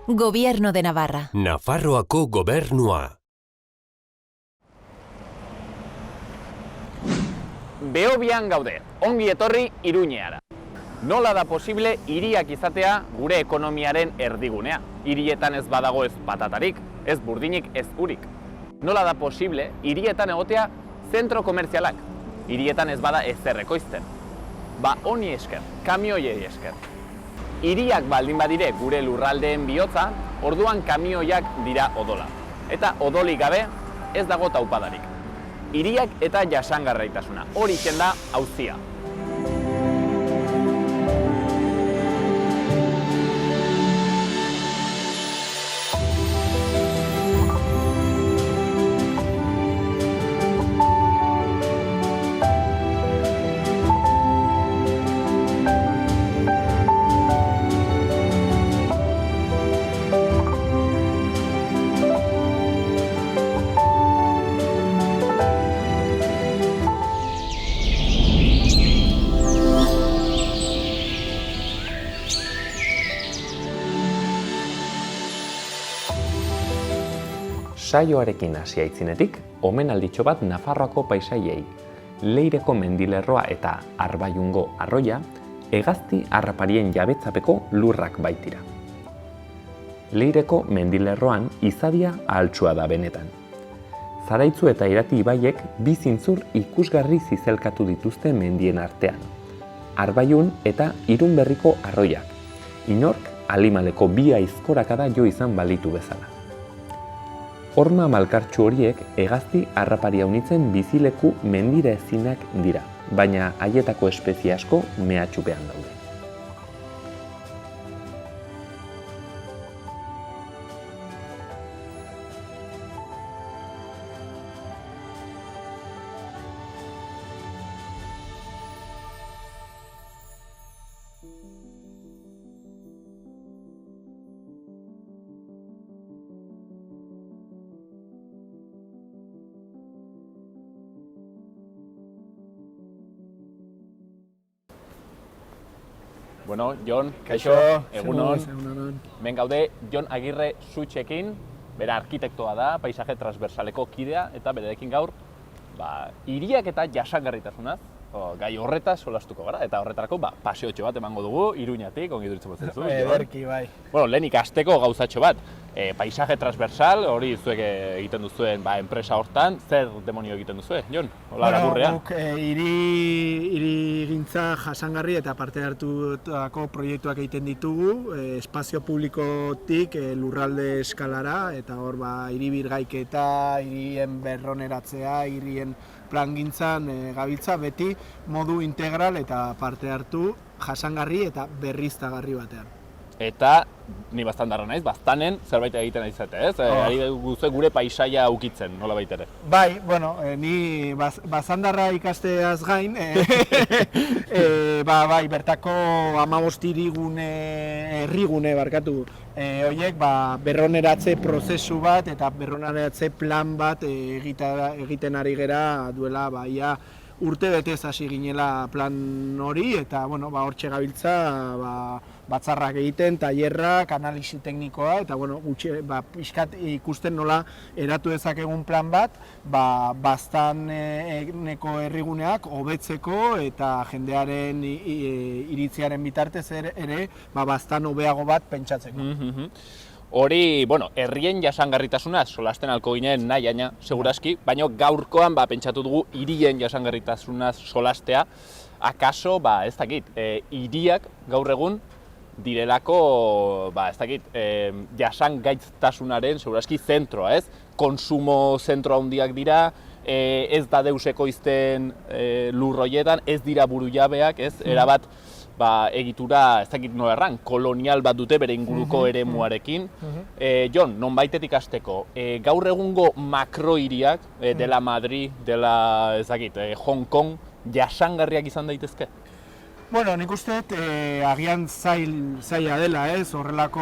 Gobierno de Navarra. Nafarroako gobernua. Behobian gaude, ongi etorri Iruñeara. Nola da posible hiriak izatea gure ekonomiaren erdigunea? Hirietan ez badago ez patatarik, ez burdinik, ez urik. Nola da posible hirietan egotea zentro komertzialak? Hirietan ez bada ezer ekoizten. Ba honi esker, kamioiei esker. Hiriak baldin badire gure lurraldeen bihotza, orduan kamioiak dira odola. Eta odolik gabe ez dago taupadarik. Hiriak eta jasangarritasuna, hori da auzia. Saioarekin hasi aitzinetik, omenalditxo bat Nafarroako paisaiei. Leireko mendilerroa eta Arbaiungo arroia, hegazti harraparien jabetzapeko lurrak baitira. Leireko mendilerroan izadia ahaltsua da benetan. Zaraitzu eta Irati ibaiek bi zintzur ikusgarri zizelkatu dituzte mendien artean. Arbaiun eta Irunberriko arroiak. Inork Alimaleko bi aizkorakada jo izan balitu bezala. Horma malkartsu horiek hegazti harraparia unitzen bizileku mendira ezinak dira, baina haietako espezie asko mehatxupean daude. Bueno, Jon, kaixo, egunon. Hemen gaude Jon Agirre Sutxekin, bera arkitektoa da, paisaje transversaleko kidea, eta berekin gaur, hiriak eta jasangarritasunaz, gai horretaz solastuko gara, eta horretarako paseotxo bat emango dugu, Iruñatik, ongi duritzen batzen zu. Ederki, bai. Bueno, lehenik hasteko gauzatxo bat, paisaje transversal, hori zuek egiten duzuen enpresa hortan, zer demonio egiten duzue, Jon? Hola, laburrea. Guk hirigintza jasangarri eta parte hartutako proiektuak egiten ditugu, espazio publikotik lurralde eskalara, eta hor hiri birgaiketa, hirien berroneratzea, hirien plangintzan gabiltza, beti modu integral eta parte hartu jasangarri eta berriztagarri batean. Eta, ni baztandarra naiz, baztanen zerbait egiten aizate, ez? Ari guzue gure paisaia ukitzen, nola baitere. Bai, bueno, ni baztandarra ikasteaz gain, bai, bertako 15 herrigune barkatu, horiek berroneratze prozesu bat eta berroneratze plan bat egiten ari gera duela ia urte betez hasi ginela plan hori, eta hortxe gabiltza batzarrak egiten, tailerrak, analisi teknikoa, eta pixkat ikusten nola eratu dezakegun plan bat, baztaneko herriguneak hobetzeko eta jendearen iritziaren bitartez ere baztan hobeago bat pentsatzeko. Hori, herrien jasangarritasuna solasten alko ginen nahi, segurazki, baina gaurkoan pentsatu dugu hirien jasangarritasuna solastea. Akaso, ez dakit, hiriak gaur egun direlako, jasangaitasunaren segurazki zentroa, ez? Konsumo zentro handiak dira, ez da deus ekoizten lurroietan, ez dira burujabeak, ez? Erabat, egitura, ez dakit nola erran, kolonial bat dute bere inguruko eremuarekin. Jon, nonbaitetik hasteko, gaur egungo makrohiriak, dela Madrid, dela, ez dakit, Hong Kong, jasangarriak izan daitezke? Bueno, nik uste agian zaila dela, ez? Horrelako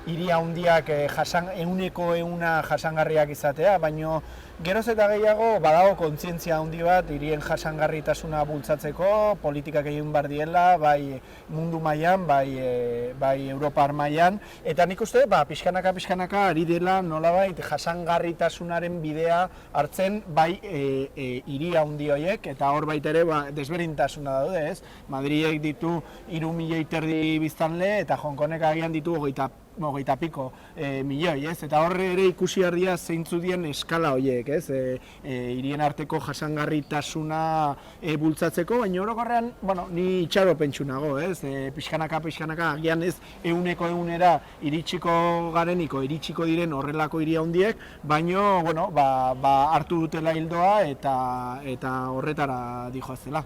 hiri handiak 100% jasangarriak izatea, baina Geroz eta gehiago badago kontzientzia handi bat hirien jasangarritasuna bultzatzeko, politikak egin behar diela, bai mundu mailan, bai Europar mailan, eta nik uste, pixkanaka ari dela nolabait jasangarritasunaren bidea hartzen bai hiri handi horiek, eta hor baita ere desberdintasuna daude, ez? Madrilek ditu 3.000.000 biztanle, eta Hong Kongek agian ditu 20 piko milioi, ez? Eta horre ere ikusi ardia zeintzu dien eskala horiek, ez? Hirien arteko jasangarritasuna bultzatzeko, baina orokorrean, ni itxaropentsu nago, ez? Pixkanaka agian ez 100% iritsiko gareniko, iritsiko diren horrelako hiri handiek, baina, hartu dutela hildoa eta horretara dijoazela.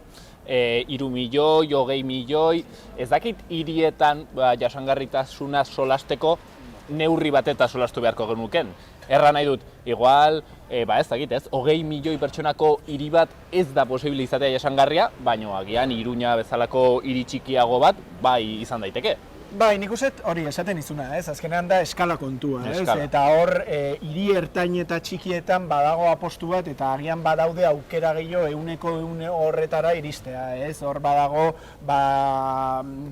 3 milioi, 20 milioi, ez dakit hirietan jasangarritasuna solasteko neurri bat eta solastu beharko genuken. Erra nahi dut, igual, ez dakit ez, 20 milioi pertsonako hiri bat ez da posible izatea jasangarria, baina agian Iruña bezalako hiri txikiago bat, bai izan daiteke. Bai, nik uste hori esaten izuna, ez? Azkenean da eskala kontua, ez? Eta hor, hiri ertain eta txikietan badago apostu bat eta agian badaude aukera gehiago 100% horretara iristea, ez? Hor badago,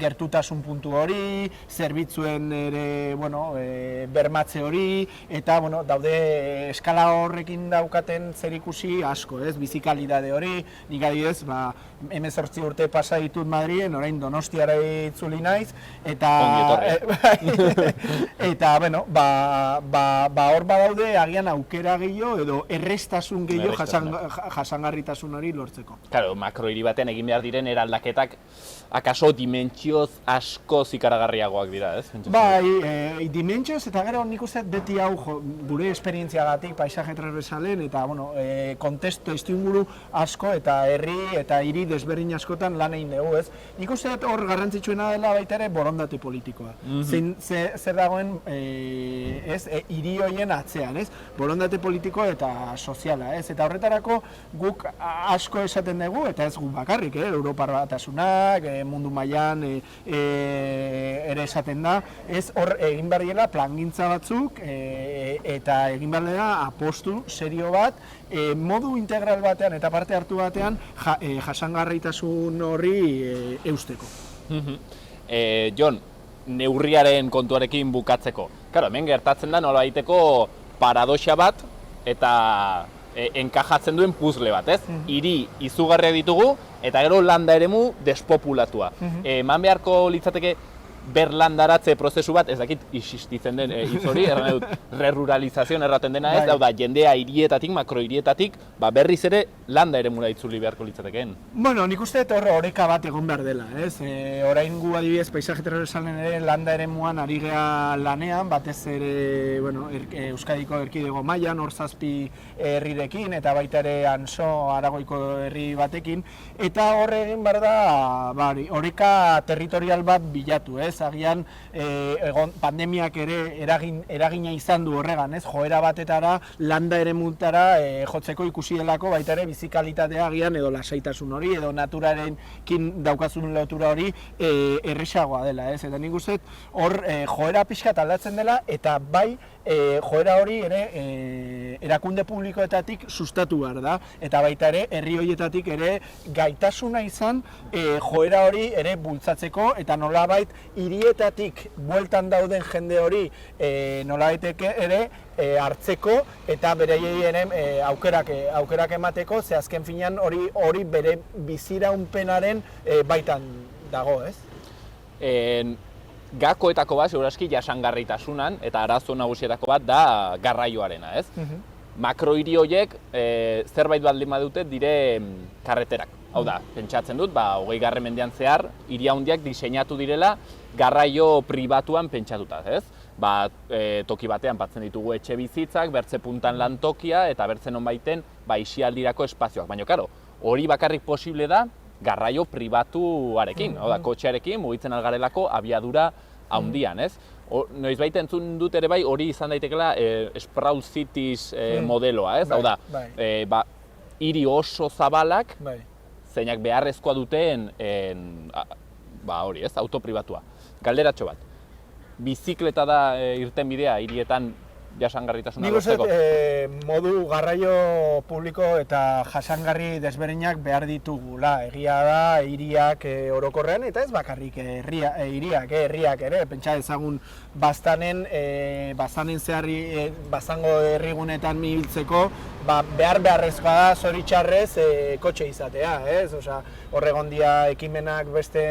gertutasun puntu hori, zerbitzuen ere, bermatze hori, eta, daude eskala horrekin daukaten zerikusi asko, ez? Bizikalidade hori, nik adibidez, 18 urte pasa ditut Madriden, orain Donostiara itzuli naiz, eta hor badaude agian aukera gehiago edo errestasun gehiago jasangarritasun hori lortzeko. Claro, makrohiri batean egin behar diren eraldaketak akaso dimentsioz asko ikaragarriagoak dira, ez? Bai, dimentsioz eta gero nik uste beti hau gure esperientziagatik paisaje transversalen eta kontestu testuinguru asko eta herri eta hiri desberdin askotan lan egin dugu, ez? Nik uste hor garrantzitsuena dela baita ere borondate politikoa. Zer dagoen hiri horien atzean, ez? Borondate politikoa eta soziala, ez? Eta horretarako guk asko esaten dugu, eta ez guk bakarrik, Europar Batasunak, mundu mailan ere esaten da, ez hor egin behar dela plangintza batzuk eta egin behar dela apostu serio bat modu integral batean eta parte hartu batean jasangarritasun horri eusteko. Jon, neurriaren kontuarekin bukatzeko. Claro, hemen gertatzen da nolabaiteko paradoxa bat eta enkajatzen duen puzzle bat, ez? Hiri izugarriak ditugu eta gero landa eremu despopulatua. Eman beharko litzateke berlandaratze prozesu bat, ez dakit existitzen den hitz hori, erran dut, reruralizazioan erraten dena ez, dauda jendea hirietatik, makrohirietatik, berriz ere landa eremura itzuli beharko litzatekeen. Nik uste oreka bat egon behar dela, ez? Orain gu adibidez paisaje transversalen ere landa eremuan ari gea lanean, batez ere, Euskadiko erkidego mailan, hor 7 herrirekin, eta baita ere Antso, Aragoiko herri batekin, eta hor egin behar da, oreka territorial bat bilatu, ez? Agian pandemiak ere eragina izan du horregan, ez? Joera batetara, landa eremutara jotzeko ikusi delako baita ere bizikalitatea agian edo lasaitasun hori edo naturarekin daukazun lotura hori erresagoa dela, ez? Eta nik uste hor joera pixkat aldatzen dela eta bai joera hori ere erakunde publikoetatik sustatu behar da eta baita ere herri horietatik ere gaitasuna izan joera hori ere bultzatzeko eta nolabait hirietatik bueltan dauden jende hori nolabaiteke ere hartzeko eta beraiei ere aukerak emateko, ze azken finean hori bere biziraunpenaren baitan dago, ez? Gakoetako bat, segurazki jasangarritasunan eta arazo nagusietako bat da garraioarena, ez? Makrohiri horiek zerbait baldin badute dire karreterak. Hau da, pentsatzen dut, 20. mendean zehar, hiri handiak diseinatu direla garraio pribatuan pentsatuta, ez? Toki batean batzen ditugu etxe bizitzak, bertze puntan lantokia eta bertze nonbaiten isialdirako espazioak. Baina, karo, hori bakarrik posible da garraio pribatuarekin, hau da, kotxearekin mugitzen algarelako abiadura handian, ez? Noizbait entzun dut ere bai hori izan daitekela Sprawl Cities modeloa, ez? Hau da, hiri oso zabalak, zeinak beharrezkoa duten hori, ez? Auto pribatua. Galderatxo bat. Bizikleta da irtenbidea hirietan jasangarritasuna Nik uste lortzeko? modu garraio publiko eta jasangarri desberdinak behar ditugula. Egia da, hiriak orokorrean, eta ez bakarrik hiriak, herriak ere, pentsa ezagun Baztanen zeharri, Baztango herrigunetan ibiltzeko, behar beharrezkoa da, zoritxarrez, kotxe izatea, ez? Osea, horregondia ekimenak beste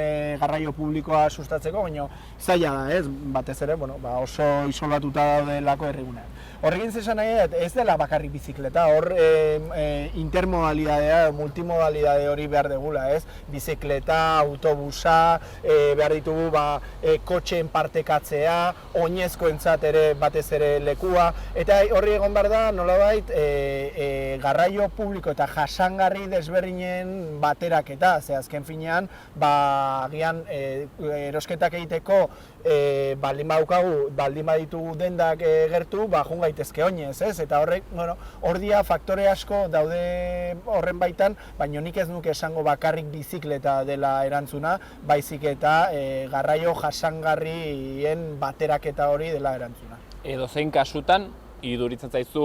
garraio publikoa sustatzeko, baina zaila da, ez? Batez ere, oso isolatuta daudelako herrigunean. Horrekin zesan nahi, ez dela bakarrik bizikleta, hor intermodalidadea, multimodalidade hori behar degula, ez? Bizikleta, autobusa, behar ditugu kotxeen partekatzea, oinezkoentzat ere batez ere lekua, eta horri egon behar da nolabait garraio publiko eta jasangarri desberdinen bateraketa, ze azken finean, agian erosketak egiteko baldin baditugu dendak gertu, joan gaitezke oinez, ez? Eta horrek, hor dira faktore asko daude horren baitan, baina nik ez nuke esango bakarrik bizikleta dela erantzuna, baizik eta garraio jasangarrien bateraketa hori dela erantzuna. Edozein kasutan, iduritzen zaizu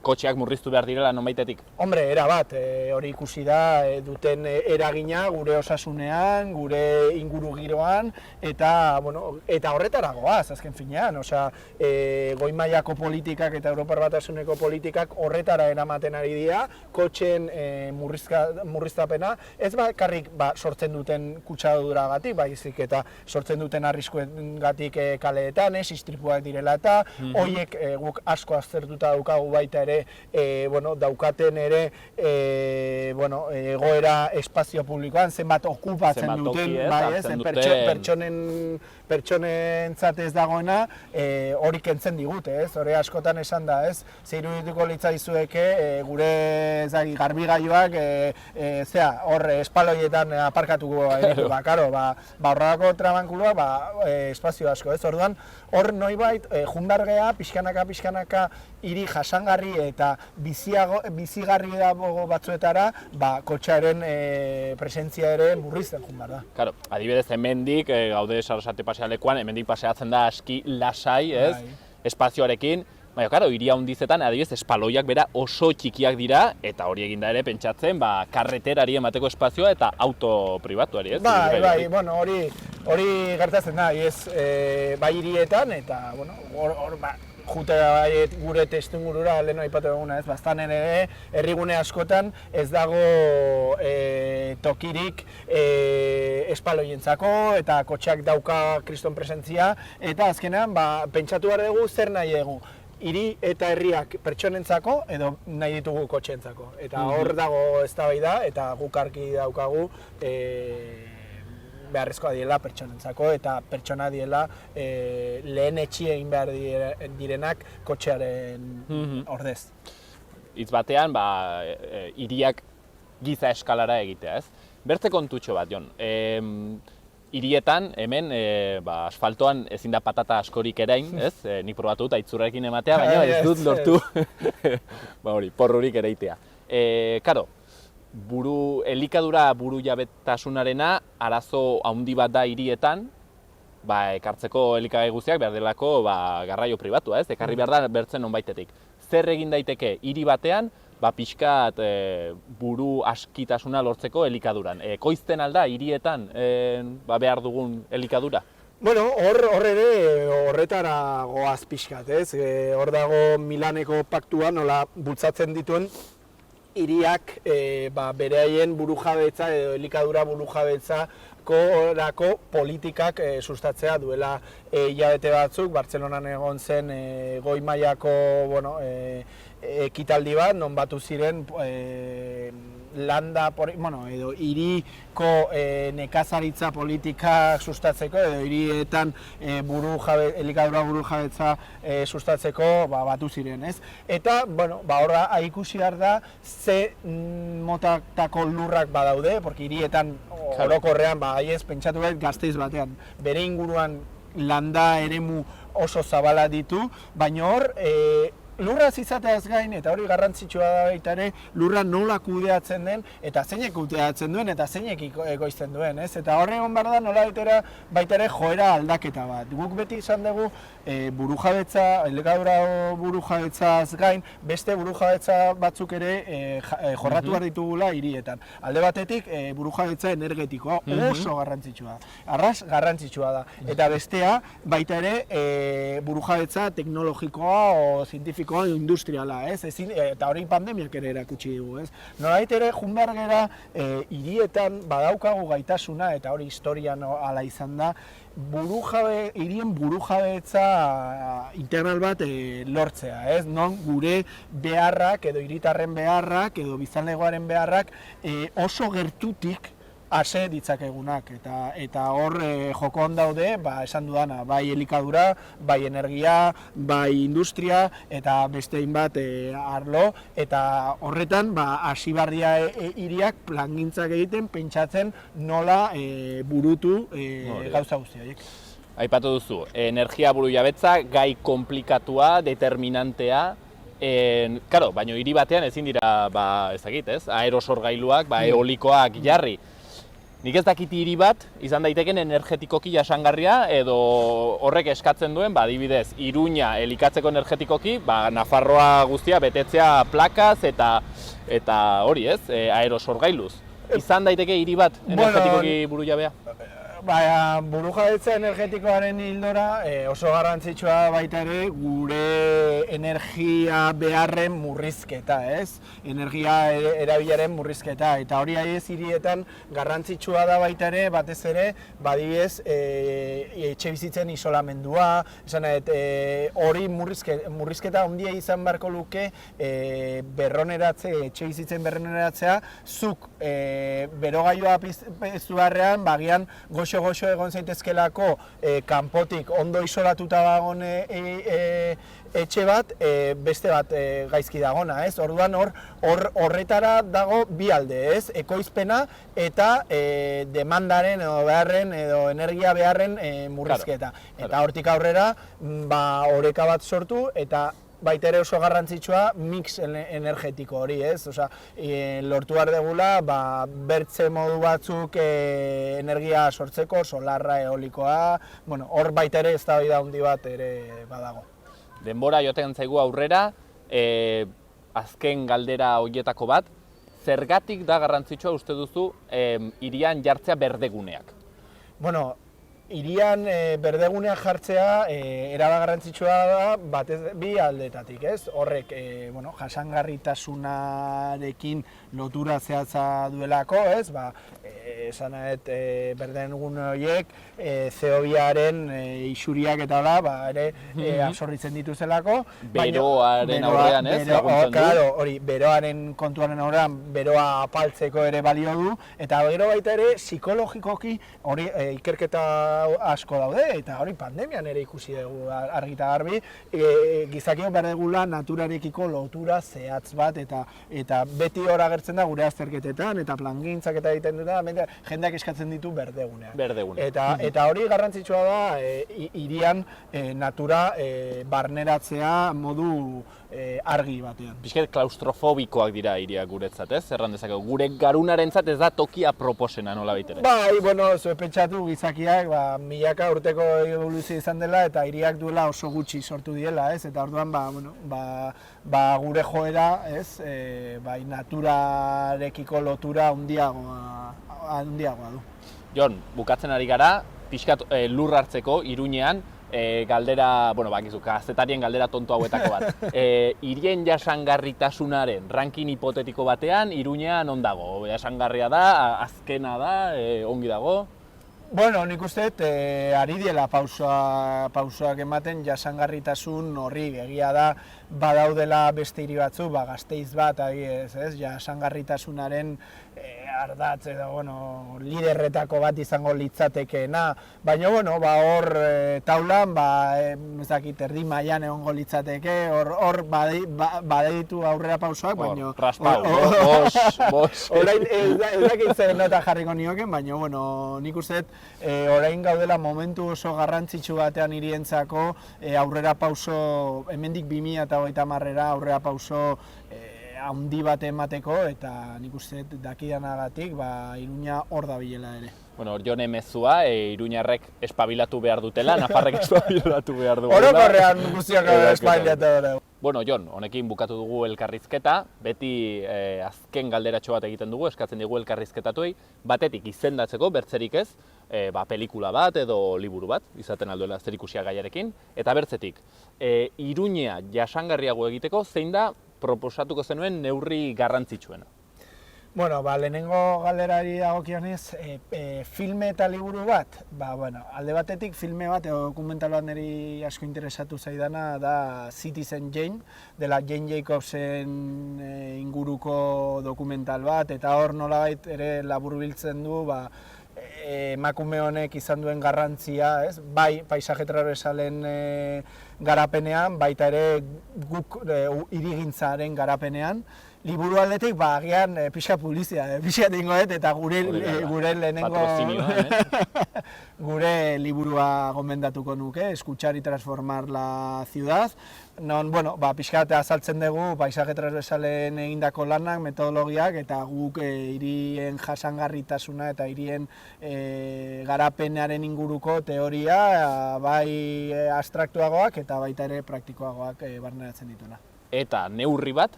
kotxeak murriztu behar direla nonbaitetik? Hombre, erabat, hori ikusi da duten eragina gure osasunean, gure inguru giroan, eta horretara goaz, azken finean. Osea, goi mailako politikak eta Europar Batasuneko politikak horretara eramaten ari dira, kotxeen murriztapena, ez bakarrik sortzen duten kutsaduragatik, baizik eta sortzen duten arriskuengatik kaleetan, istripuak direla eta, horiek guk asko aztertuta daukagu baita ere, daukaten ere egoera espazio publikoan, zenbat okupatzen duten, pertsonentzat ez dagoena, hori kentzen digute, ez? Hori askotan esan da, ez? Ze irudituko litzaizueke gure garbigailuak hor espaloietan aparkatuko gaitu, horrelako trabankuluak espazio asko, ez? Orduan, hor noibait, jundargea, pixkanaka hiri jasangarri eta bizigarri dago batzuetara, kotxearen presentzia ere murrizten joan behar da. Claro, adibidez, hemendik, gaude Sarasate pasealekuan, hemendik paseatzen da aski lasai, ez? Espazioarekin. Baina, claro, hiria hundizetan, adibidez, espaloiak bera oso txikiak dira, eta hori eginda ere pentsatzen, karreterari emateko espazioa eta auto pribatuari, ez? Hori gertatzen da, bai hirietan, eta, jute gure testuingurura lehen aipatu duguna, ez? Baztanen ere, herrigune askotan ez dago tokirik espaloientzako eta kotxeak dauka kriston presentzia, eta azkenean pentsatu behar dugu zer nahi dugu. Hiri eta herriak pertsonentzako edo nahi ditugu kotxeentzako. Eta hor dago eztabaida eta guk argi daukagu beharrezkoa diela pertsonentzako eta pertsona diela lehen etxi egin behar direnak kotxearen ordez. Hitz batean, hiriak giza eskalara egitea, ez? Bertze kontutxo bat, Jon. Hirietan, hemen, asfaltoan ezin da patata askorik erain, ez? Nik probatu dut aitzurrarekin ematea, baina ez dut lortu porrurik ereitea. Karo, elikadura buru jabetasunarena arazo handi bat da hirietan, ekartzeko elikagai guztiak behar delako garraio pribatua, ez? Ekarri behar da bertzen nonbaitetik. Zer egin daiteke hiri batean, pixkat buru askitasuna lortzeko elikaduran. Ekoizten alda hirietan behar dugun elikadura? Hor ere horretara goaz pixkat, ez? Hor dago Milaneko paktua nola bultzatzen dituen hiriak beraien burujabetza edo elikadura burujabetzakorako politikak sustatzea duela hilabete batzuk. Bartzelonan egon zen goi mailako ekitaldi bat, non batu ziren landa, edo hiriko nekazaritza politikak sustatzeko, edo hirietan elikadura burujabetza sustatzeko batu ziren, ez? Eta, horra ikusi behar da, ze motatako lurrak badaude, porque hirietan orokorrean, pentsatu behar Gasteiz batean, bere inguruan landa eremu oso zabala ditu, baina hor, lurraz izateaz gain, eta hori garrantzitsua da baita ere, lurra nola kudeatzen den, eta zeinek kudeatzen duen, eta zeinek ekoizten duen, ez? Eta horre egon behar da nola baita ere joera aldaketa bat. Guk beti izan dugu burujabetza, elikadura burujabetzaz gain, beste burujabetza batzuk ere jorratu behar ditugula hirietan. Alde batetik burujabetza energetikoa oso garrantzitsua da. Arras garrantzitsua da. Eta bestea baita ere burujabetza teknologikoa o zientifikoa o industriala, ez? Eta hori pandemiak ere erakutsi digu, ez? Nolabait ere joan behar gera hirietan badaukagu gaitasuna, eta hori historian hala izan da, hirien burujabetza integral bat lortzea, ez? Non gure beharrak edo hiritarren beharrak edo biztanlegoaren beharrak oso gertutik ase ditzakegunak, eta hor jokoan daude, esan dudana, bai elikadura, bai energia, bai industria, eta beste hainbat arlo, eta horretan hasi behar dira hiriak plangintzak egiten, pentsatzen nola burutu gauza guzti horiek. Aipatu duzu, energia burujabetza gai komplikatua, determinantea, Karo, baina hiri batean ezin dira, ez? Aerosorgailuak, eolikoak jarri. Nik ez dakit hiri bat, izan daiteken energetikoki jasangarria, edo horrek eskatzen duen, adibidez, Iruña elikatzeko energetikoki, Nafarroa guztia betetzea plakaz eta hori ez, aerosorgailuz. Izan daiteke hiri bat energetikoki burujabea? Burujabetza energetikoaren hildora oso garrantzitsua baita ere gure energia beharren murrizketa, ez? Energia erabilaren murrizketa, eta hori ez hirietan garrantzitsua da baita ere, batez ere, badibidez, etxe bizitzen isolamendua, hori murrizketa handia izan beharko luke etxe bizitzen berroneratzea, zuk berogailua piztu beharrean, bagian goxo egon zaitezkelako kanpotik ondo isolatuta dagoen etxe bat, beste bat gaizki dagona, ez? Orduan horretara dago bi alde, ez? Ekoizpena eta demandaren edo beharren edo energia beharren murrizketa. Eta hortik aurrera, oreka bat sortu eta baita ere oso garrantzitsua mix energetiko hori, ez? Lortu behar degula, bertze modu batzuk energia sortzeko, solarra, eolikoa, hor baita ere eztabaida handi bat ere badago. Denbora joaten zaigu aurrera, azken galdera horietako bat, zergatik da garrantzitsua uste duzu hirian jartzea berdeguneak? Hirian berdeguneak jartzea eraba garrantzitsua da bi aldetatik, ez? Horrek jasangarritasunarekin lotura zehatza duelako, ez? Esan nahet berdegune horiek CO2aren isuriak eta ere absorbitzen dituzelako. Beroaren aurrean, ez? Laguntzen du? Hori, beroaren kontuaren aurrean, beroa apaltzeko ere balio du, eta gero baita ere psikologikoki hori ikerketa asko daude, eta hori pandemian ere ikusi dugu argi eta garbi, gizakiok behar dugula naturarekiko lotura zehatz bat, eta beti hor agertzen da gure azterketetan, eta plangintzak eta egiten dutena, jendeak eskatzen ditu berdeguneak. Eta hori garrantzitsua da hirian natura barneratzea modu argi batean. Pixket klaustrofobikoak dira hiriak guretzat, ez? Erran dezakegu, gure garunarentzat ez da tokia proposena nola baitere. Zue pentsatu gizakiak milaka urteko evoluzio izan dela eta hiriak duela oso gutxi sortu diela, ez? Eta orduan gure joera, ez? Naturarekiko lotura handiagoa du. Jon, bukatzen ari gara, pixkat lur hartzeko Iruñean, galdera, kazetarien galdera tonto hauetako bat. Hirien jasangarritasunaren ranking hipotetiko batean, Iruñea non dago? Jasangarria da, azkena da, ongi dago? Nik uste ari diela pausoak ematen jasangarritasun horri, egia da badaudela beste hiri batzu, Gasteiz bat, jasangarritasunaren ardatz edo, liderretako bat izango litzatekeena, baina, hor taulan, ez dakit, erdi mailan egongo litzateke, hor badeitu aurrera pausoak, baina... Raspau, bos. Orain, ez dakit zer nota jarriko nioken, baina, nik uste orain gaudela momentu oso garrantzitsu batean hirientzako aurrera pauso, hemendik 2030era aurrera pauso handi bat emateko, eta nik uste dakidanagatik Iruña hor dabilela ere. Hor jone mezua, iruñarrek espabilatu behar dutela, nafarrek espabilatu behar dugu. Orokorrean guztiak espabilatu behar. Jon, honekin bukatu dugu elkarrizketa, beti azken galderatxo bat egiten dugu, eskatzen dugu elkarrizketatuei, batetik izendatzeko, bertzerik ez, pelikula bat edo liburu bat, izaten alduela zerikusia gaiarekin, eta bertzetik, Iruña jasangarriago egiteko, zein da proposatuko zenuen neurri garrantzitsuena? Lehenengo galderari dagokionez, filme eta liburu bat, alde batetik filme bat, dokumental bat niri asko interesatu zaidana da Citizen Jane, dela Jane Jacobsen inguruko dokumental bat, eta hor nolabait ere laburbiltzen du emakume honek izan duen garrantzia, bai paisaje transversalen garapenean, baita ere guk hirigintzaren garapenean. Liburu aldetik, agian pixka publizia, pixka dingoet, eta gure lehenengo... gure liburua gomendatuko nuke, Escuchar y transformar la ciudad. Non, pixka azaltzen dugu paisaje transversalen egindako lanak, metodologiak, eta guk hirien jasangarritasuna eta hirien garapenaren inguruko teoria, bai abstraktuagoak eta baita ere praktikoagoak barneratzen dituna. Eta neurri bat?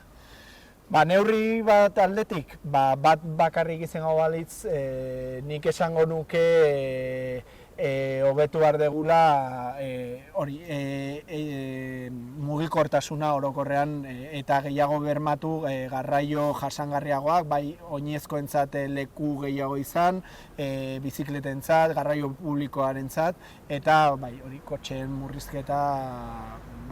Neurri bat aldetik, bat bakarrik izango balitz, nik esango nuke hobetu behar degula mugikortasuna orokorrean eta gehiago bermatu garraio jasangarriagoak, bai oinezkoentzat leku gehiago izan, bizikletentzat, garraio publikoarentzat, eta kotxeen murrizketa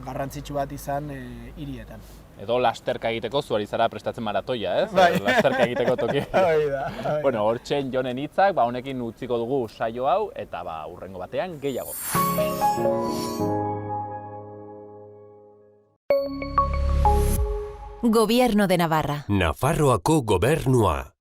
garrantzitsu bat izan hirietan. Edo lasterka egiteko zuari zara prestatzen maratoia, ez? Lasterka egiteko toki. Hortxen Jonen hitzak, honekin utziko dugu saio hau, eta hurrengo batean gehiago. Gobierno de Navarra. Nafarroako gobernua.